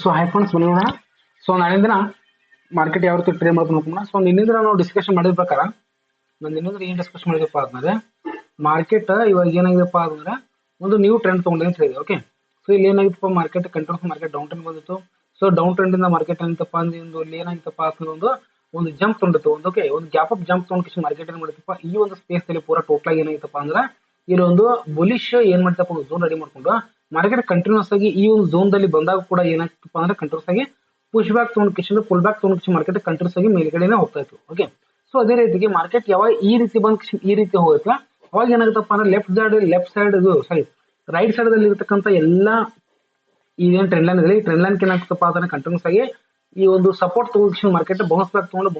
So hi friends ಬನ್ನಿ. So ನಾಳಿನ ದಿನ ಮಾರ್ಕೆಟ್ ಯಾವ ರೀತಿ ಟ್ರೇಡ್ ಮಾಡ್ಕೊಂಡು ನೋಡೋಣ. ಸೊ ನಿನ್ನಿಂದ ನಾವು ಡಿಸ್ಕಷನ್ ಮಾಡಿದ ಪ್ರಕಾರ ನಾನು ನಿನ್ನಿಂದ ಏನು ಡಿಸ್ಕಸ್ ಮಾಡಿದಪ್ಪ ಅಂದ್ರೆ ಮಾರ್ಕೆಟ್ ಇವಾಗ ಏನಾಗಿದೆಪ್ಪ ಅಂದ್ರೆ ಒಂದು ನ್ಯೂ ಟ್ರೆಂಡ್ ತಗೊಂಡು ಅಂತ ಹೇಳಿದೆ. ಓಕೆ, ಸೊ ಇಲ್ಲಿ ಏನಾಗಿತ್ತಪ್ಪ, market controls market down trend ಬಂದಿತ್ತು. ಸೊ ಡೌನ್ ಟ್ರೆಂಡ್ ಇಂದ ಮಾರ್ಕೆಟ್ ಏನಂತಪ್ಪ ಅಂದ್ರೆ ಇಲ್ಲಿ ಏನಾಗಿತ್ತಪ್ಪ ಅಂದ್ರೆ ಒಂದು ಜಂಪ್ ತೊಗೊಂಡಿತ್ತು, ಒಂದು ಗ್ಯಾಪ್ ಅಪ್ ಜಂಪ್ ತೊಗೊಂಡು ಮಾರ್ಕೆಟ್ ಏನ್ ಮಾಡಿತ್ತಪ್ಪ, ಈ ಒಂದು ಸ್ಪೇಸ್ ಅಲ್ಲಿ ಪೂರಾ ಟೋಟಲ್ ಆಗಿ ಏನಾಗಿತ್ತಪ್ಪ ಅಂದ್ರೆ ಇಲ್ಲಿ ಒಂದು ಬುಲಿಶ್ ಏನ್ ಮಾಡ್ತಪ್ಪ, ಒಂದು ಝೋನ್ ರೆಡಿ ಮಾಡ್ಕೊಂಡು ಮಾರ್ಕೆಟ್ ಕಂಟಿನ್ಯೂಸ್ ಆಗಿ ಈ ಒಂದು ಝೋನ್ ದಲ್ಲಿ ಬಂದಾಗ ಕೂಡ ಏನಾಗ್ತಪ್ಪ ಅಂದ್ರೆ ಕಂಟಿನ್ಯೂಸ್ ಆಗಿ ಪುಷ್ ಬ್ಯಾಕ್ ತೊಗೊಂಡು ಫುಲ್ ಬ್ಯಾಕ್ ತೊಗೊಂಡು ಮಾರ್ಕೆಟ್ ಕಂಟಿನ್ಯೂಸ್ ಆಗಿ ಮೇಲ್ಗಡೆನೆ ಹೋಗ್ತಾ ಇತ್ತು. ಓಕೆ, ಸೊ ಅದೇ ರೀತಿಗೆ ಮಾರ್ಕೆಟ್ ಯಾವಾಗ ಈ ರೀತಿ ಬಂದ್ ಈ ರೀತಿ ಹೋಗುತ್ತೆ ಅವಾಗ ಏನಾಗುತ್ತಪ್ಪ ಅಂದ್ರೆ ಲೆಫ್ಟ್ ಸೈಡ್ ಇದು ಸಾರಿ ರೈಟ್ ಸೈಡ್ ಅಲ್ಲಿ ಇರತಕ್ಕಂತ ಎಲ್ಲಾ ಈಗೇನ್ ಟ್ರೆಂಡ್ ಲೈನ್ ಇದೆ, ಈ ಟ್ರೆಂಡ್ ಲೈನ್ ಏನಾಗ್ತಪ್ಪ ಅದನ್ನ ಕಂಟಿನ್ಯೂಸ್ ಆಗಿ ಈ ಒಂದು ಸಪೋರ್ಟ್ ತಗೊಂಡು ಮಾರ್ಕೆಟ್ ಬೌನ್ಸ್ ಬ್ಯಾಕ್ ತಗೊಂಡು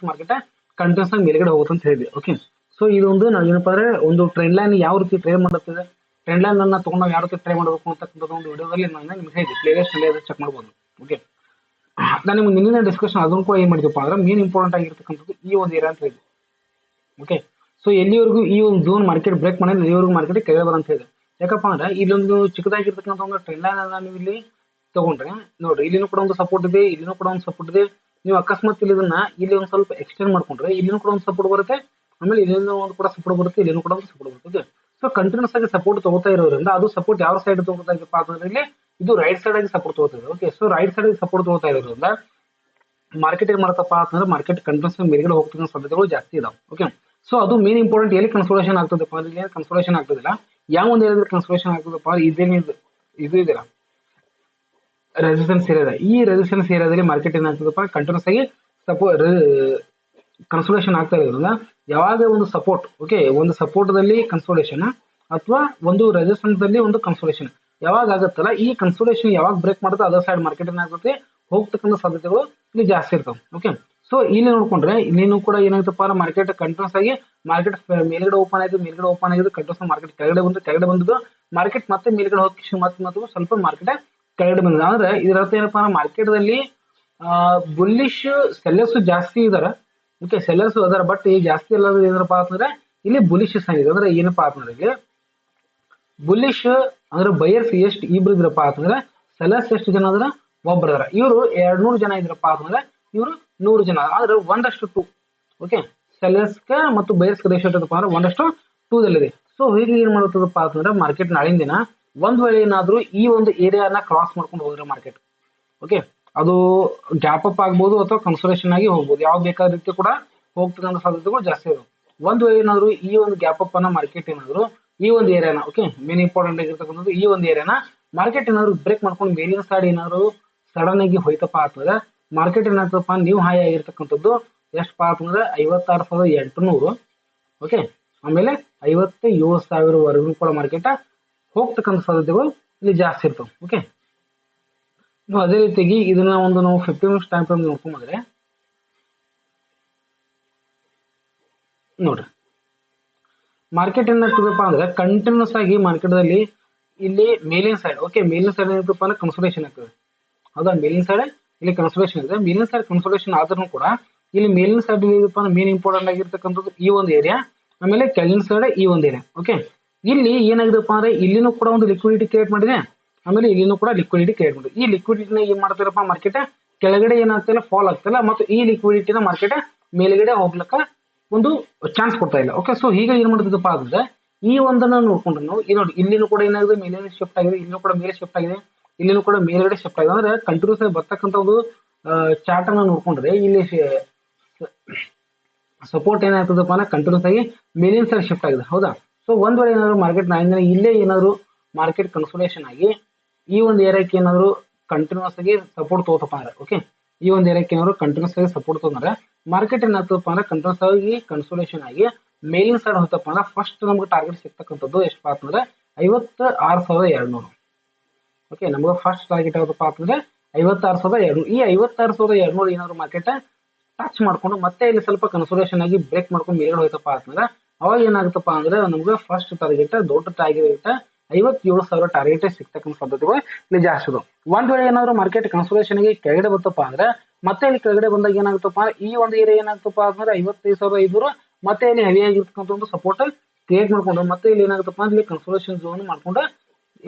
ಮಾರ್ಕೆಟ್ ಕಂಟಿನ್ಯೂಸ್ ಆಗಿ ಮೇಲ್ಗಡೆ ಹೋಗುತ್ತೆ ಅಂತ ಹೇಳಿದ್ವಿ. ಓಕೆ, ಸೊ ಇದೊಂದು ನಾವು ಏನಪ್ಪಾ ಅಂದ್ರೆ ಒಂದು ಟ್ರೆಂಡ್ ಲೈನ್ ಯಾವ ರೀತಿ ಟ್ರೇಡ್ ಮಾಡುತ್ತದೆ, ಟ್ರೆಂಡ್ ಲೈನ್ ಅನ್ನ ತಗೊಂಡು ಯಾವ ರೀತಿ ಟ್ರೈ ಮಾಡಬೇಕು ಅಂತಕ್ಕಂಥ ಒಂದು ವಿಡಿಯೋದಲ್ಲಿ ನಾನು ನಿಮ್ಗೆ ಹೇಳಿದ್ದೆ, ಪ್ಲೇಲಿಸ್ಟ್ ಅಲ್ಲಿ ಚೆಕ್ ಮಾಡಬಹುದು. ಓಕೆ, ನಾನು ನಿಮ್ಗೆ ನಿನ್ನೆ ಡಿಸ್ಕಷನ್ ಅದನ್ನು ಕೂಡ ಏನ್ ಮಾಡಿದಪ್ಪ ಅಂದ್ರೆ ಮೇನ್ ಇಂಪಾರ್ಟೆಂಟ್ ಆಗಿರ್ತಕ್ಕಂಥದ್ದು ಈ ಒಂದು ಏರಿಯಾ ಅಂತ ಹೇಳಿದ್ವಿ. ಓಕೆ, ಸೊ ಎಲ್ಲಿವರೆಗೂ ಈ ಒಂದು ಝೋನ್ ಮಾರ್ಕೆಟ್ ಬ್ರೇಕ್ ಮಾಡಿ ಎಲ್ಲಿವರೆಗೂ ಮಾರ್ಕೆಟ್ ಕೆಳಗೆ ಬರಂತ ಹೇಳಿದೆ. ಯಾಕಪ್ಪ ಅಂದ್ರೆ ಇಲ್ಲೊಂದು ಚಿಕ್ಕದಾಗಿರ್ತಕ್ಕಂಥ ಒಂದು ಟ್ರೆಂಡ್ ಲೈನ್ ಅನ್ನ ನೀವು ಇಲ್ಲಿ ತಗೊಂಡ್ರೆ ನೋಡ್ರಿ, ಇಲ್ಲಿನೂ ಕೂಡ ಒಂದು ಸಪೋರ್ಟ್ ಇದೆ, ಇಲ್ಲಿನೂ ಕೂಡ ಒಂದು ಸಪೋರ್ಟ್ ಇದೆ. ನೀವು ಅಕಸ್ಮಾತ್ ಇಲ್ಲಿ ಒಂದು ಸ್ವಲ್ಪ ಎಕ್ಸ್ಟೆಂಡ್ ಮಾಡ್ಕೊಂಡ್ರೆ ಇಲ್ಲಿನೂ ಕೂಡ ಒಂದು ಸಪೋರ್ಟ್ ಬರುತ್ತೆ, ಆಮೇಲೆ ಇಲ್ಲಿನೂ ಒಂದು ಕೂಡ ಸಪೋರ್ಟ್ ಬರುತ್ತೆ, ಇಲ್ಲಿನೂ ಕೂಡ ಒಂದು ಸಪೋರ್ಟ್ ಬರುತ್ತೆ. ಸೊ ಕಂಟಿನ್ಯೂಸ್ ಆಗಿ ಸಪೋರ್ಟ್ ತಗೋತಾ ಇರೋದ್ರಿಂದ ಅದು ಸಪೋರ್ಟ್ ಯಾವ ಸೈಡ್ ತಗೋತಾ ಇದೆಯಪ್ಪ ಅಂತಂದ್ರೆ ಇಲ್ಲಿ ಇದು ರೈಟ್ ಸೈಡ್ ಆಗಿ ಸಪೋರ್ಟ್ ತಗೋತಾ ಇದೆ. ಓಕೆ, ಸೊ ರೈಟ್ ಸೈಡ್ ಆಗಿ ಸಪೋರ್ಟ್ ತಗೋತಾ ಇರೋದ್ರಿಂದ ಮಾರ್ಕೆಟ್ ಏನ್ ಮಾಡ್ತಪ್ಪ ಅಂತಂದ್ರೆ ಮಾರ್ಕೆಟ್ ಕಂಟಿನ್ಯೂಸ್ ಮೇಲ್ಗಡೆ ಹೋಗ್ತಕ್ಕಂಥ ಸಾಧ್ಯತೆಗಳು ಜಾಸ್ತಿ ಇದಾವೆ. ಓಕೆ, ಸೊ ಅದು ಮೇನ್ ಇಂಪಾರ್ಟೆಂಟ್ ಎಲ್ಲಿ ಕನ್ಸೋಲೇಷನ್ ಆಗ್ತದಪ್ಪ ಅಂದ್ರೆ ಇಲ್ಲಿ ಕನ್ಸೋಲೇಷನ್ ಆಗ್ತದಿಲ್ಲ, ಯಾವ ಒಂದು ಹೇಳಿದ್ರೆ ಕನ್ಸೋಲೇಷನ್ ಆಗ್ತದಪ್ಪ ಇದು ಇದೆಯಲ್ಲ ರೆಸಿಸ್ಟೆನ್ಸ್ ಏರಿಯಾ, ಈ ರೆಸಿಸ್ಟೆನ್ಸ್ ಏರಿಯಾದಲ್ಲಿ ಮಾರ್ಕೆಟ್ ಏನಾಗ್ತದಪ್ಪ ಕಂಟಿನ್ಯೂಸ್ ಆಗಿ ಕನ್ಸೋಲೇಷನ್ ಆಗ್ತಾ ಇರೋದ್ರಿಂದ ಯಾವಾಗ ಒಂದು ಸಪೋರ್ಟ್, ಓಕೆ ಒಂದು ಸಪೋರ್ಟ್ ದಲ್ಲಿ ಕನ್ಸೋಲೇಷನ್ ಅಥವಾ ಒಂದು ರೆಸಿಸ್ಟೆನ್ಸ್ ದಲ್ಲಿ ಒಂದು ಕನ್ಸೋಲೇಷನ್ ಯಾವಾಗ ಆಗುತ್ತಲ್ಲ, ಈ ಕನ್ಸೋಲೇಷನ್ ಯಾವಾಗ ಬ್ರೇಕ್ ಮಾಡುತ್ತೆ ಅದರ್ ಸೈಡ್ ಮಾರ್ಕೆಟ್ ಏನಾಗುತ್ತೆ ಹೋಗ್ತಕ್ಕಂಥ ಸಾಧ್ಯತೆಗಳು ಇಲ್ಲಿ ಜಾಸ್ತಿ ಇರ್ತವೆ. ಓಕೆ, ಸೊ ಇಲ್ಲಿ ನೋಡ್ಕೊಂಡ್ರೆ ಇಲ್ಲಿನೂ ಕೂಡ ಏನಾಯ್ತಪ್ಪ ಮಾರ್ಕೆಟ್ ಕಂಟಿನ್ಯೂಸ್ ಆಗಿ ಮಾರ್ಕೆಟ್ ಮೇಲ್ಗಡೆ ಓಪನ್ ಆಗಿದೆ ಕಂಟಿನ್ಯೂಸ್ ಮಾರ್ಕೆಟ್ ಕೆಳಗಡೆ ಬಂದಿದ್ದು ಮಾರ್ಕೆಟ್ ಮತ್ತೆ ಮೇಲ್ಗಡೆ ಹೋಗಿ ಮತ್ತೆ ಸ್ವಲ್ಪ ಮಾರ್ಕೆಟ್ ಕೆಳಗಡೆ ಬಂದಿದೆ. ಅಂದ್ರೆ ಇದರ ಅರ್ಥ ಏನಪ್ಪಾ ಅಂದ್ರೆ ಮಾರ್ಕೆಟ್ ದಲ್ಲಿ ಬುಲ್ಲಿಶ್ ಸೆಲ್ಲರ್ಸ್ ಜಾಸ್ತಿ ಇದಾರೆ. ಓಕೆ, ಸೆಲ್ಲರ್ಸ್ ಅದಾರ, ಬಟ್ ಈ ಜಾಸ್ತಿ ಎಲ್ಲ ಏನಪ್ಪಾ ಅಂತಂದ್ರೆ ಇಲ್ಲಿ ಬುಲಿಶ್ ಇದೆ. ಅಂದ್ರೆ ಏನಪ್ಪಾ ಅಂತಂದ್ರೆ ಇಲ್ಲಿ ಬುಲಿಶ್ ಅಂದ್ರೆ ಬಯರ್ಸ್ ಎಷ್ಟು ಇಬ್ರು ಇದ್ರಪ್ಪ ಅಂತಂದ್ರೆ ಸೆಲ್ಲರ್ಸ್ ಎಷ್ಟು ಜನ ಅಂದ್ರೆ ಒಬ್ರು ಅದಾರ. ಇವರು 200 ಜನ ಇದ್ರಪ್ಪ ಅಂತಂದ್ರೆ ಇವರು 100 ಜನ, ಆದ್ರೆ 1:2. ಓಕೆ, ಸೆಲ್ಲರ್ಸ್ ಮತ್ತು ಬಯರ್ಸ್ ರೇಷಿಯೋ ಇರ್ತದಪ್ಪ ಅಂದ್ರೆ 1:2 ದಲ್ಲಿದೆ. ಸೊ ಹೀಗೆ ಏನ್ ಮಾಡುತ್ತದಪ್ಪ ಅಂತಂದ್ರೆ ಮಾರ್ಕೆಟ್ ನಾಳಿನ ದಿನ ಒಂದ್ ವೇಳೆ ಏನಾದ್ರೂ ಈ ಒಂದು ಏರಿಯಾನ ಕ್ರಾಸ್ ಮಾಡ್ಕೊಂಡು ಹೋದ್ರೆ ಮಾರ್ಕೆಟ್, ಓಕೆ ಅದು ಗ್ಯಾಪ್ ಅಪ್ ಆಗ್ಬೋದು ಅಥವಾ ಕನ್ಸೋಲೇಷನ್ ಆಗಿ ಹೋಗ್ಬೋದು, ಯಾವ ಬೇಕಾದ ರೀತಿ ಕೂಡ ಹೋಗ್ತಕ್ಕಂಥ ಸಾಧ್ಯತೆಗಳು ಜಾಸ್ತಿ ಇದಾವೆ. ಒಂದ್ ವೇಳೆ ಏನಾದ್ರು ಈ ಒಂದು ಗ್ಯಾಪ್ ಅಪ್ ಅನ್ನ ಮಾರ್ಕೆಟ್ ಏನಾದ್ರು ಈ ಒಂದು ಏರಿಯಾನ, ಓಕೆ ಮೇನ್ ಇಂಪಾರ್ಟೆಂಟ್ ಆಗಿರ್ತಕ್ಕಂಥದ್ದು ಈ ಒಂದು ಏರಿಯಾನ ಮಾರ್ಕೆಟ್ ಏನಾದ್ರು ಬ್ರೇಕ್ ಮಾಡ್ಕೊಂಡು ಮೇಲಿನ ಸೈಡ್ ಏನಾದ್ರು ಸಡನ್ ಆಗಿ ಹೋಯ್ತಪ್ಪ ಅಂತಂದ್ರೆ ಮಾರ್ಕೆಟ್ ಏನಾಗ್ತಪ್ಪ ನ್ಯೂ ಹೈ ಆಗಿರ್ತಕ್ಕಂಥದ್ದು ಎಷ್ಟಪ್ಪ ಅಂತಂದ್ರೆ 56,800. ಓಕೆ, ಆಮೇಲೆ 57,000ವರೆಗೂ ಕೂಡ ಮಾರ್ಕೆಟ್ ಹೋಗ್ತಕ್ಕಂಥ ಸಾಧ್ಯತೆಗಳು ಇಲ್ಲಿ ಜಾಸ್ತಿ ಇರ್ತವೆ. ಓಕೆ, ಅದೇ ರೀತಿಯಾಗಿ ಇದನ್ನ ಒಂದು ನಾವು 15 ಮಿನಿಟ್ಸ್ ಟೈಮ್ ಫ್ರೇಮ್ ನೋಡ್ಕೊಂಡ್ರೆ ನೋಡ್ರಿ ಮಾರ್ಕೆಟ್ ಏನಾಗ್ತದಪ್ಪ ಅಂದ್ರೆ ಕಂಟಿನ್ಯೂಸ್ ಆಗಿ ಮಾರ್ಕೆಟ್ ದಲ್ಲಿ ಇಲ್ಲಿ ಮೇಲಿನ ಸೈಡ್, ಓಕೆ ಮೇಲಿನ ಸೈಡ್ ಏನಪ್ಪ ಅಂದ್ರೆ ಕನ್ಸೋಲೇಷನ್ ಆಗ್ತದೆ. ಹೌದಾ, ಮೇಲಿನ ಸೈಡ್ ಇಲ್ಲಿ ಕನ್ಸೋಲೇಷನ್ ಇದೆ. ಮೇಲಿನ ಸೈಡ್ ಕನ್ಸೋಲೇಷನ್ ಆದ್ರೂ ಕೂಡ ಇಲ್ಲಿ ಮೇಲಿನ ಸೈಡ್ ಮೇನ್ ಇಂಪಾರ್ಟೆಂಟ್ ಆಗಿರ್ತಕ್ಕಂಥದ್ದು ಈ ಒಂದು ಏರಿಯಾ, ಆಮೇಲೆ ಕೆಳಗಿನ ಸೈಡ್ ಈ ಒಂದು ಏರಿಯಾ. ಓಕೆ, ಇಲ್ಲಿ ಏನಾಗಿದೆಪ್ಪ ಅಂದ್ರೆ ಇಲ್ಲಿನೂ ಕೂಡ ಒಂದು ಲಿಕ್ವಿಡಿಟಿ ಕ್ರಿಯೇಟ್ ಮಾಡಿದೆ, ಆಮೇಲೆ ಇಲ್ಲಿನೂ ಕೂಡ ಲಿಕ್ವಿಡಿಟಿ ಕ್ರಿಯೇಟ್ ಮಾಡಿದೆ. ಈ ಲಿಕ್ವಿಡಿಟಿನ ಏನ್ ಮಾಡ್ತಾರಪ್ಪ ಮಾರ್ಕೆಟ್ ಕೆಳಗಡೆ ಏನಾಗ್ತಿಲ್ಲ ಫಾಲ್ ಆಗ್ತಿಲ್ಲ, ಮತ್ತು ಈ ಲಿಕ್ವಿಡಿಟಿನ ಮಾರ್ಕೆಟ್ ಮೇಲ್ಗಡೆ ಹೋಗ್ಲಿಕ್ಕ ಒಂದು ಚಾನ್ಸ್ ಕೊಡ್ತಾ ಇಲ್ಲ. ಓಕೆ, ಸೊ ಈಗ ಏನ್ ಮಾಡ್ತಿದ್ದಪ್ಪ ಅಂದ್ರೆ ಈ ಒಂದನ್ನ ನೋಡ್ಕೊಂಡ್ರೆ ನಾವು ಈ ನೋಡಿ ಇಲ್ಲಿನೂ ಕೂಡ ಏನಾಗಿದೆ ಮೇಲೆ ಶಿಫ್ಟ್ ಆಗಿದೆ, ಇಲ್ಲಿನೂ ಕೂಡ ಮೇಲೆ ಶಿಫ್ಟ್ ಆಗಿದೆ, ಇಲ್ಲಿನೂ ಕೂಡ ಮೇಲ್ಗಡೆ ಶಿಫ್ಟ್ ಆಗಿದೆ. ಅಂದ್ರೆ ಕಂಟಿನ್ಯೂಸ್ ಆಗಿ ಬರ್ತಕ್ಕಂಥ ಒಂದು ಚಾರ್ಟ್ ಅನ್ನ ನೋಡ್ಕೊಂಡ್ರೆ ಇಲ್ಲಿ ಸಪೋರ್ಟ್ ಏನಾಗ್ತದಪ್ಪ ಅಂದ್ರೆ ಕಂಟಿನ್ಯೂಸ್ ಆಗಿ ಮೇಲಿನ ಸೈಡ್ ಶಿಫ್ಟ್ ಆಗಿದೆ. ಹೌದಾ, ಸೊ ಒಂದ್ ವೇಳೆ ಏನಾದ್ರು ಮಾರ್ಕೆಟ್ ಇಲ್ಲೇ ಏನಾದ್ರು ಮಾರ್ಕೆಟ್ ಕನ್ಸೋಲೇಷನ್ ಆಗಿ ಈ ಒಂದು ಏರಿಯಾಕ್ಕೆ ಏನಾದ್ರು ಕಂಟಿನ್ಯೂಸ್ ಆಗಿ ಸಪೋರ್ಟ್ ತಗೋತಪ್ಪ ಅಂದ್ರೆ, ಓಕೆ ಈ ಒಂದು ಏರಿಯಾಕ್ಕೆ ಏನಾದ್ರು ಕಂಟಿನ್ಯೂಸ್ ಆಗಿ ಸಪೋರ್ಟ್ ತಗೊಂಡ್ರೆ ಮಾರ್ಕೆಟ್ ಏನಾಗ್ತದಪ್ಪ ಅಂದ್ರೆ ಕಂಟಿನ್ಯೂಸ್ ಆಗಿ ಕನ್ಸೋಲೇಷನ್ ಆಗಿ ಮೇಲಿನ ಸೈಡ್ ಹೋಗ್ತಪ್ಪ ಅಂದ್ರೆ ಫಸ್ಟ್ ನಮ್ಗೆ ಟಾರ್ಗೆಟ್ ಸಿಗ್ತಕ್ಕಂಥದ್ದು ಎಷ್ಟಪ್ಪ ಅಂತಂದ್ರೆ 56,200. ಓಕೆ, ನಮ್ಗೆ ಫಸ್ಟ್ ಟಾರ್ಗೆಟ್ ಯಾವ್ದಪ್ಪ ಅಂತಂದ್ರೆ 56,200. ಈ 56,200 ಏನಾದ್ರು ಮಾರ್ಕೆಟ್ ಟಚ್ ಮಾಡ್ಕೊಂಡು ಮತ್ತೆ ಇಲ್ಲಿ ಸ್ವಲ್ಪ ಕನ್ಸೋಲೇಷನ್ ಆಗಿ ಬ್ರೇಕ್ ಮಾಡ್ಕೊಂಡು ಮೇಲ್ಗಡೆ ಹೋಯ್ತಪ್ಪ ಅಂತಂದ್ರೆ ಅವಾಗ ಏನಾಗುತ್ತಪ್ಪ ಅಂದ್ರೆ ನಮ್ಗೆ ಫಸ್ಟ್ ಟಾರ್ಗೆಟ್ ದೊಡ್ಡ ಟಾರ್ಗೆಟ್ 57,000 ಟಾರ್ಗೆಟ್ ಸಿಗ್ತಕ್ಕಂಥ ಸಾಧ್ಯತೆಗಳು ಇಲ್ಲಿ ಜಾಸ್ತಿ ಇದೆ. ಒಂದ್ ವೇಳೆ ಏನಾದ್ರು ಮಾರ್ಕೆಟ್ ಕನ್ಸೋಲೇಷನ್ ಗೆ ಕೆಳಗಡೆ ಬರ್ತಪ್ಪ ಅಂದ್ರೆ ಮತ್ತೆ ಇಲ್ಲಿ ಕೆಳಗಡೆ ಬಂದಾಗ ಏನಾಗುತ್ತಪ್ಪ ಈ ಒಂದು ಏರಿಯಾ ಏನಾಗುತ್ತಪ್ಪ ಅಂದ್ರೆ 55,500 ಮತ್ತೆ ಇಲ್ಲಿ ಹೆವಿ ಆಗಿರ್ತಕ್ಕಂಥ ಒಂದು ಸಪೋರ್ಟ್ ಕ್ರಿಯೇಟ್ ಮಾಡ್ಕೊಂಡು ಮತ್ತೆ ಇಲ್ಲಿ ಏನಾಗುತ್ತಪ್ಪ ಇಲ್ಲಿ ಕನ್ಸೋಲೇಷನ್ ಝೋನ್ ಮಾಡ್ಕೊಂಡು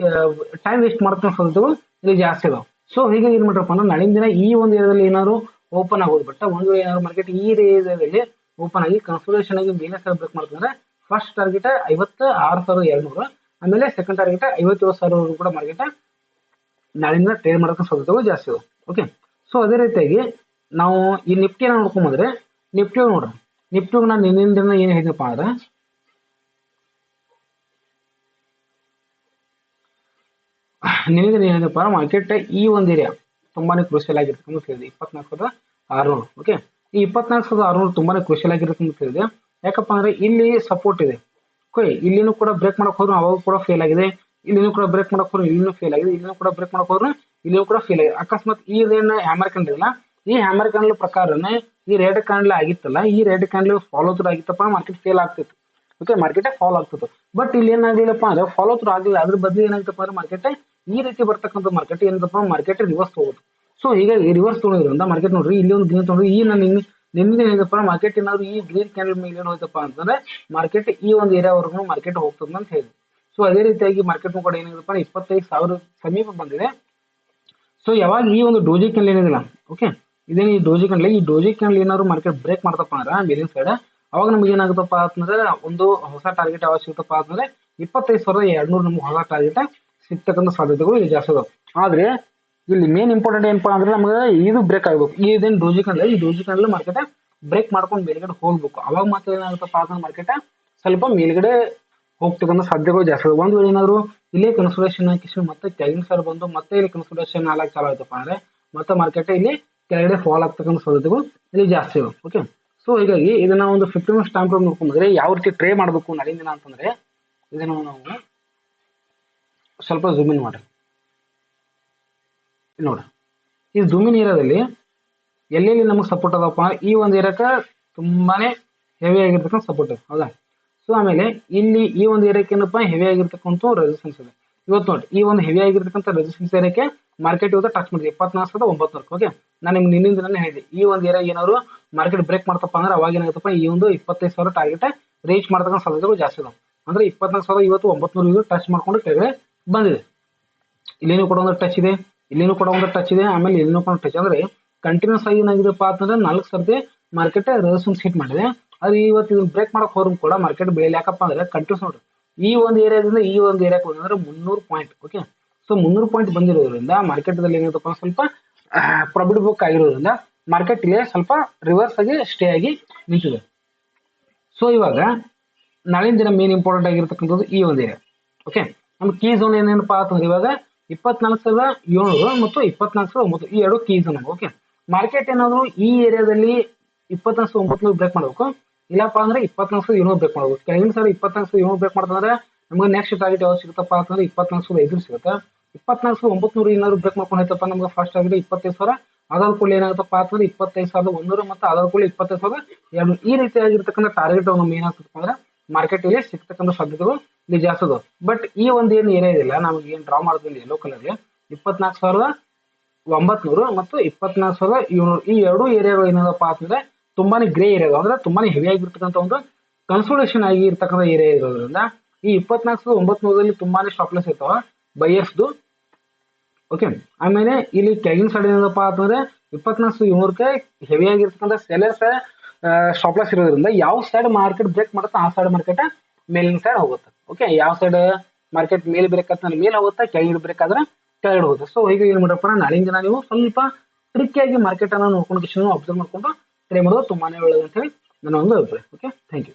ಟೈಮ್ ವೇಸ್ಟ್ ಮಾಡ್ತಕ್ಕಂಥ ಸಾಧ್ಯತೆಗಳು ಇಲ್ಲಿ ಜಾಸ್ತಿ ಇದಾವೆ. ಸೊ ಹೀಗಾಗಿ ಏನ್ ಮಾಡ್ರಪ್ಪ ಅಂದ್ರೆ ನಾಳಿನ ದಿನ ಈ ಒಂದು ಏರಿಯಾದಲ್ಲಿ ಏನಾದ್ರು ಓಪನ್ ಆಗೋದು, ಬಟ್ ಒಂದು ಏನಾದ್ರು ಮಾರ್ಕೆಟ್ ಈ ಏರಿಯಾದಲ್ಲಿ ಓಪನ್ ಆಗಿ ಕನ್ಸೋಲೇಷನ್ ಆಗಿ ಮೇಲೆ ಬ್ರೇಕ್ ಮಾಡ್ತಂದ್ರೆ ಫಸ್ಟ್ ಟಾರ್ಗೆಟ್ 56,200, ಆಮೇಲೆ ಸೆಕೆಂಡ್ ಟಾರ್ಗೆಟ್ 57,000 ಕೂಡ ಮಾರ್ಕೆಟ್ ನಾಳಿಂದ ಟ್ರೇಡ್ ಮಾಡೋಕೆ ಸಾಧ್ಯತೆಗಳು ಜಾಸ್ತಿ ಇದೆ. ಓಕೆ, ಸೊ ಅದೇ ರೀತಿಯಾಗಿ ನಾವು ಈ ನಿಫ್ಟಿನ ನೋಡ್ಕೊಂಬಂದ್ರೆ ನಿಫ್ಟಿ ನೋಡ್ರಿ, ನಿಫ್ಟಿಗೆ ನಾನು ನಿನ್ನಿಂದ ಏನ್ ಹೇಳಿದಪ್ಪ ಅಂದ್ರೆ ನಿನ್ನಿಂದ ಏನಿದೆಪ್ಪ ಮಾರ್ಕೆಟ್ ಈ ಒಂದು ಏರಿಯಾ ತುಂಬಾನೇ ಕ್ರೂಷಿಯಲ್ ಆಗಿರ್ತಕ್ಕಂಥ ತಿಳಿದಿದೆ 24,600. ಓಕೆ, ಈ 24,600 ತುಂಬಾನೇ ಕ್ರೂಷಿಯಲ್ ಆಗಿರ್ತಕ್ಕಂಥ ತಿಳಿದಿದೆ. ಯಾಕಪ್ಪ ಅಂದ್ರೆ ಇಲ್ಲಿ ಸಪೋರ್ಟ್ ಇದೆ. ಓಕೆ, ಇಲ್ಲಿನೂ ಕೂಡ ಬ್ರೇಕ್ ಮಾಡಕ್ ಹೋದ್ರು ಅವಾಗ ಕೂಡ ಫೇಲ್ ಆಗಿದೆ, ಇಲ್ಲಿನೂ ಕೂಡ ಬ್ರೇಕ್ ಮಾಡಕ್ ಹೋದ್ರು ಇಲ್ಲಿನೂ ಫೇಲ್ ಆಗಿದೆ, ಇಲ್ಲಿನೂ ಕೂಡ ಬ್ರೇಕ್ ಮಾಡಕ್ ಹೋದ್ರು ಇಲ್ಲಿನೂ ಕೂಡ ಫೇಲ್ ಆಗಿದೆ. ಅಕಸ್ಮಾತ್ ಈ ಹ್ಯಾಮರ್ ಕ್ಯಾಂಡಲ್ ಇಲ್ಲ, ಈ ಹ್ಯಾಮರ್ ಕ್ಯಾಂಡಲ್ ಪ್ರಕಾರನೇ ಈ ರೆಡ್ ಕ್ಯಾಂಡಲ್ ಆಗಿತ್ತಲ್ಲ, ಈ ರೆಡ್ ಕ್ಯಾಂಡಲ್ ಫಾಲೋ ಥ್ರೂ ಆಗಿತ್ತಪ್ಪ ಮಾರ್ಕೆಟ್ ಫೇಲ್ ಆಗ್ತಿತ್ತು. ಓಕೆ, ಮಾರ್ಕೆಟ್ ಫಾಲೋ ಆಗ್ತಿತ್ತು. ಬಟ್ ಇಲ್ಲಿ ಏನಾಗಿಲ್ಲಪ್ಪ ಅಂದ್ರೆ ಫಾಲೋ ಥ್ರೂ ಆಗಿಲ್ಲ, ಅದ್ರ ಬದಲು ಏನಾಗಿತ್ತಪ್ಪ ಅಂದ್ರೆ ಮಾರ್ಕೆಟ್ ಈ ರೀತಿ ಬರ್ತಕ್ಕಂಥ ಮಾರ್ಕೆಟ್ ಏನಪ್ಪ ಮಾರ್ಕೆಟ್ ರಿವರ್ಸ್ ಹೋಗುತ್ತೆ. ಸೊ ಹೀಗಾಗಿ ರಿವರ್ಸ್ ತೊಗೊಳೋದ್ರಿಂದ ಮಾರ್ಕೆಟ್ ನೋಡ್ರಿ ಇಲ್ಲಿ ಒಂದು ಗ್ರೀನ್ ತೊಗೊಂಡ್ರಿ, ಈ ನಾನು ನಿನ್ನೆ ಏನಪ್ಪ ಮಾರ್ಕೆಟ್ ಏನಾದ್ರು ಈ ಗ್ರೀನ್ ಕ್ಯಾಂಡಲ್ ಮೇಲೆ ಏನು ಹೋಯ್ತಪ್ಪ ಅಂತಂದ್ರೆ ಮಾರ್ಕೆಟ್ ಈ ಒಂದು ಏರಿಯಾವರೆಗೂ ಮಾರ್ಕೆಟ್ ಹೋಗ್ತದೆ ಅಂತ ಹೇಳಿ. ಸೊ ಅದೇ ರೀತಿಯಾಗಿ ಮಾರ್ಕೆಟ್ ಕೂಡ ಏನಿದೆಪ್ಪ 25,000 ಸಮೀಪ ಬಂದಿದೆ. ಸೊ ಯಾವಾಗ ಈ ಒಂದು ಡೋಜಿ ಕ್ಯಾಂಡಲ್ ಏನಿದಿಲ್ಲ, ಓಕೆ ಇದೇನು ಈ ಡೋಜಿ ಕ್ಯಾಂಡಲ್ ಏನಾದ್ರು ಮಾರ್ಕೆಟ್ ಬ್ರೇಕ್ ಮಾಡ್ತಪ್ಪ ಅಂದ್ರೆ ಮೇಲಿನ ಸೈಡ್, ಅವಾಗ ನಮ್ಗೆ ಏನಾಗುತ್ತಪ್ಪ ಅಂತಂದ್ರೆ ಒಂದು ಹೊಸ ಟಾರ್ಗೆಟ್ ಯಾವಾಗ ಸಿಗುತ್ತಪ್ಪ ಅಂತಂದ್ರೆ 25,200 ನಮ್ಗೆ ಹೊಸ ಟಾರ್ಗೆಟ್ ಸಿಗ್ತಕ್ಕಂಥ ಸಾಧ್ಯತೆಗಳು ಇಲ್ಲಿ ಜಾಸ್ತಿ ಅದಾವ. ಆದ್ರೆ ಇಲ್ಲಿ ಮೇನ್ ಇಂಪಾರ್ಟೆಂಟ್ ಏನಪ್ಪಾ ಅಂದ್ರೆ ನಮ್ಗೆ ಇದು ಬ್ರೇಕ್ ಆಗ್ಬೇಕು. ಇದೇನು ಡೋಜಿ ಕ್ಯಾಂಡಲ್ ಮಾರ್ಕೆಟ್ ಬ್ರೇಕ್ ಮಾಡ್ಕೊಂಡು ಮೇಲ್ಗಡೆ ಹೋಗ್ಬೇಕು, ಅವಾಗ ಮಾತ್ರ ಏನಾಗುತ್ತಪ್ಪ ಅಂತಂದ್ರೆ ಮಾರ್ಕೆಟ್ ಸ್ವಲ್ಪ ಮೇಲ್ಗಡೆ ಹೋಗ್ತಕ್ಕಂಥ ಸಾಧ್ಯತೆಗಳು ಜಾಸ್ತಿ ಅದಾವ. ಒಂದ್ ವೇಳೆ ಏನಾದ್ರು ಇಲ್ಲೇ ಕನ್ಸೋಲೇಷನ್ ಹಾಕಿ ಮತ್ತೆ ಕೆಳಗಿನ ಸರ್ ಬಂದು ಮತ್ತೆ ಇಲ್ಲಿ ಕನ್ಸೋಲೇಷನ್ ಹಾಲಾಗಿ ಚಾಲು ಆಯ್ತಪ್ಪ ಅಂದ್ರೆ ಮತ್ತೆ ಮಾರ್ಕೆಟ್ ಇಲ್ಲಿ ಕೆಳಗಡೆ ಫಾಲ್ ಆಗ್ತಕ್ಕಂಥ ಸಾಧ್ಯತೆಗಳು ಇಲ್ಲಿ ಜಾಸ್ತಿ ಇದಾವೆ. ಓಕೆ, ಸೊ ಹೀಗಾಗಿ ಇದನ್ನ ಒಂದು 15 ಮಿನಿಟ್ಸ್ ಟೈಮ್ ಫ್ರೇಮ್ ನೋಡ್ಕೊಂಡ್ರೆ ಯಾವ ರೀತಿ ಟ್ರೇ ಮಾಡಬೇಕು ನಾಳಿನ ದಿನ ಅಂತಂದ್ರೆ ಇದನ್ನ ನಾವು ಸ್ವಲ್ಪ ಜೂಮ್ ಇನ್ ಮಾಡ್ರಿ. ನೋಡ್ರಿ, ಈ ಜೂಮ್ ಇನ್ ಏರಿಯಾದಲ್ಲಿ ಎಲ್ಲೆಲ್ಲಿ ನಮಗೆ ಸಪೋರ್ಟ್ ಅದಪ್ಪ ಈ ಒಂದು ಏರಿಯಾಕ್ಕೆ ತುಂಬಾನೇ ಹೆವಿ ಆಗಿರ್ತಕ್ಕಂಥ ಸಪೋರ್ಟ್ ಇದೆ, ಹೌದಾ. ಸೊ ಆಮೇಲೆ ಇಲ್ಲಿ ಈ ಒಂದು ಏರಿಯಾಕ್ಕೆ ಏನಪ್ಪ ಹೆವಿ ಆಗಿರ್ತಕ್ಕಂಥ ರೆಸಿಸ್ಟೆನ್ಸ್ ಇದೆ. ಇವತ್ತು ನೋಡಿ ಈ ಒಂದು ಹೆವಿ ಆಗಿರ್ತಕ್ಕಂಥ ರೆಸಿಸ್ಟೆನ್ಸ್ ಏರಿಯಾಕ್ಕೆ ಮಾರ್ಕೆಟ್ ಇವತ್ತು ಟಚ್ ಮಾಡಿದೆ 24,900. ಓಕೆ, ನಾನು ನಿಮ್ಗೆ ನಿನ್ನಿಂದ ನಾನು ಹೇಳಿದೆ ಈ ಒಂದು ಏರಿಯಾ ಏನಾದ್ರು ಮಾರ್ಕೆಟ್ ಬ್ರೇಕ್ ಮಾಡ್ತಪ್ಪ ಅಂದ್ರೆ ಅವಾಗ ಏನಾಗುತ್ತಪ್ಪ ಈ ಒಂದು 25,000 ಟಾರ್ಗೆಟ್ ರೀಚ್ ಮಾಡ್ತಕ್ಕಂಥ ಸಾಧ್ಯತೆಗಳು ಜಾಸ್ತಿ ಇದಾವೆ. ಅಂದ್ರೆ 24,000 ಇವತ್ತು 900 ಟಚ್ ಮಾಡ್ಕೊಂಡು ಕೆಳಗಡೆ ಬಂದಿದೆ. ಇಲ್ಲಿನೂ ಕೂಡ ಒಂದು ಟಚ್ ಇದೆ, ಇಲ್ಲಿನೂ ಕೂಡ ಒಂದು ಟಚ್ ಇದೆ, ಆಮೇಲೆ ಇಲ್ಲಿನೂ ಕೂಡ ಟಚ್. ಅಂದ್ರೆ ಕಂಟಿನ್ಯೂಸ್ ಆಗಿ ಏನಾಗಿದೆಪ್ಪ ಅಂತಂದ್ರೆ 4 ಸರ್ತಿ ಮಾರ್ಕೆಟ್ ರೆಸಿಸ್ಟೆನ್ಸ್ ಹಿಟ್ ಮಾಡಿದೆ. ಅದು ಇವತ್ತು ಇದನ್ನ ಬ್ರೇಕ್ ಮಾಡಕ್ ಹೋದ್ರು ಕೂಡ ಮಾರ್ಕೆಟ್ ಬೆಳೆಯಲ್ಲ. ಯಾಕಪ್ಪ ಅಂದ್ರೆ ಕಂಟಿನ್ಯೂಸ್ ನೋಡ್ರಿ ಈ ಒಂದು ಏರಿಯಾದಿಂದ ಈ ಒಂದು ಏರಿಯಾಕ್ಕೆ ಹೋದ್ರೆ 300 ಪಾಯಿಂಟ್. ಓಕೆ, ಸೊ 300 ಪಾಯಿಂಟ್ ಬಂದಿರೋದ್ರಿಂದ ಮಾರ್ಕೆಟ್ ದಲ್ಲಿ ಏನಾಯ್ತಪ್ಪ ಸ್ವಲ್ಪ ಪ್ರಾಫಿಟ್ ಬುಕ್ ಆಗಿರೋದ್ರಿಂದ ಮಾರ್ಕೆಟ್ ಇಲ್ಲಿ ಸ್ವಲ್ಪ ರಿವರ್ಸ್ ಆಗಿ ಸ್ಟೇ ಆಗಿ ನಿಂತಿದೆ. ಸೊ ಇವಾಗ ನಾಳಿನ ದಿನ ಮೇನ್ ಇಂಪಾರ್ಟೆಂಟ್ ಆಗಿರ್ತಕ್ಕಂಥದ್ದು ಈ ಒಂದು ಏರಿಯಾ. ಓಕೆ, ನಮ್ಮ ಕೀ ಝೋನ್ ಏನೇನಪ್ಪಾ ಅಂತಂದ್ರೆ ಇವಾಗ 24,700 ಮತ್ತು 24,900 ಈ ಎರಡು ಕೀ ಝೋನ್. ಓಕೆ, ಮಾರ್ಕೆಟ್ ಏನಾದ್ರು ಈ ಏರಿಯಾದಲ್ಲಿ 24,900 ಬ್ರೇಕ್ ಮಾಡ್ಬೇಕು, ಇಲ್ಲಪ್ಪ ಅಂದ್ರೆ 24,700 ಬ್ರೇಕ್ ಮಾಡ್ಬೇಕು. ಕೆಳಗಿನ ಸರ್ 24,700 ಬ್ರೇಕ್ ಮಾಡ್ತಂದ್ರೆ ನಮ್ಗೆ ನೆಕ್ಸ್ಟ್ ಟಾರ್ಗೆಟ್ ಯಾವ್ದು ಸಿಗುತ್ತಪ್ಪ ಅಂತಂದ್ರೆ 24,500 ಸಿಗುತ್ತೆ. 24,900 ಏನಾದ್ರು ಬ್ರೇಕ್ ಮಾಡ್ಕೊಂಡು ಹೋಯ್ತಪ್ಪ ನಮ್ಗೆ ಫಸ್ಟ್ ಟಾರ್ಗೆಟ್ 25,000, ಅದಾದ ಕೂಡ ಏನಾಗುತ್ತಪ್ಪ ಅಂತಂದ್ರೆ 25,100 ಮತ್ತು ಅದಾದ ಕೂಡ 25,200. ಈ ರೀತಿ ಆಗಿರ್ತಕ್ಕಂಥ ಟಾರ್ಗೆಟ್ ನಮ್ಗೆ ಏನಾಗ್ತಪ್ಪ ಅಂದ್ರೆ ಮಾರ್ಕೆಟ್ ಇಲ್ಲಿ ಸಿಗ್ತಕ್ಕಂಥ ಸಾಧ್ಯತೆಗಳು ಇಲ್ಲಿ ಜಾಸ್ತಿ ಅದಾವ. ಬಟ್ ಈ ಒಂದು ಏನು ಏರಿಯಾ ಇದೆಯಲ್ಲ ನಮ್ಗೆ ಏನ್ ಡ್ರಾ ಮಾಡಿದ್ವಿ ಯೆಲ್ಲೋ ಕಲರ್ 24,900 ಮತ್ತು 24,700 ಈ ಎರಡು ಏರಿಯಾಗಳು ಏನದಪ್ಪ ಅಂತಂದ್ರೆ ತುಂಬಾನೇ ಗ್ರೇ ಏರಿಯಾ, ಅಂದ್ರೆ ತುಂಬಾನೇ ಹೆವಿ ಆಗಿರ್ತಕ್ಕಂಥ ಒಂದು ಕನ್ಸೋಲೇಷನ್ ಆಗಿ ಇರ್ತಕ್ಕಂಥ ಏರಿಯಾ ಇರೋದ್ರಿಂದ ಈ 24,900 ತುಂಬಾನೇ ಸ್ಟಾಪ್ಲೆಸ್ ಇರ್ತಾವ ಬೈಯರ್ಸ್ದು. ಓಕೆ, ಆಮೇಲೆ ಇಲ್ಲಿ ಕೆಳಗಿನ ಸೈಡ್ ಏನಪ್ಪ ಅಂತಂದ್ರೆ 24,700ಕ್ಕೆ ಹೆವಿ ಆಗಿರ್ತಕ್ಕಂಥ ಸೆಲರ್ಸ್ ಸ್ಟಾಪ್ಲೆಸ್ ಇರೋದ್ರಿಂದ ಯಾವ ಸೈಡ್ ಮಾರ್ಕೆಟ್ ಬ್ರೇಕ್ ಮಾಡುತ್ತೆ ಆ ಸೈಡ್ ಮಾರ್ಕೆಟ್ ಮೇಲಿನ ಸೈಡ್ ಹೋಗುತ್ತೆ. ಓಕೆ, ಯಾವ ಸೈಡ್ ಮಾರ್ಕೆಟ್ ಮೇಲೆ ಬ್ರೇಕ್ ಆದ್ರೆ ಮೇಲೆ ಹೋಗುತ್ತೆ, ಕೆಳಗಡೆ ಬ್ರೇಕ್ ಆದ್ರೆ ಕೆಳಗಡೆ ಹೋಗುತ್ತೆ. ಸೊ ಈಗ ಏನ್ ಮಾಡಪ್ಪ ನಾಳಿನ ದಿನ ನೀವು ಸ್ವಲ್ಪ ಟ್ರಿಕ್ಕಿಯಾಗಿ ಮಾರ್ಕೆಟ್ ಅನ್ನ ನೋಡ್ಕೊಂಡು ಅಬ್ಸರ್ವ್ ಮಾಡ್ಕೊಂಡು ಟ್ರೇ ಮಾಡೋದು ತುಂಬಾನೇ ಒಳ್ಳೆಯದು ಅಂತ ಹೇಳಿ ನನ್ನ ಒಂದು ಅಭಿಪ್ರಾಯ. Okay, thank you.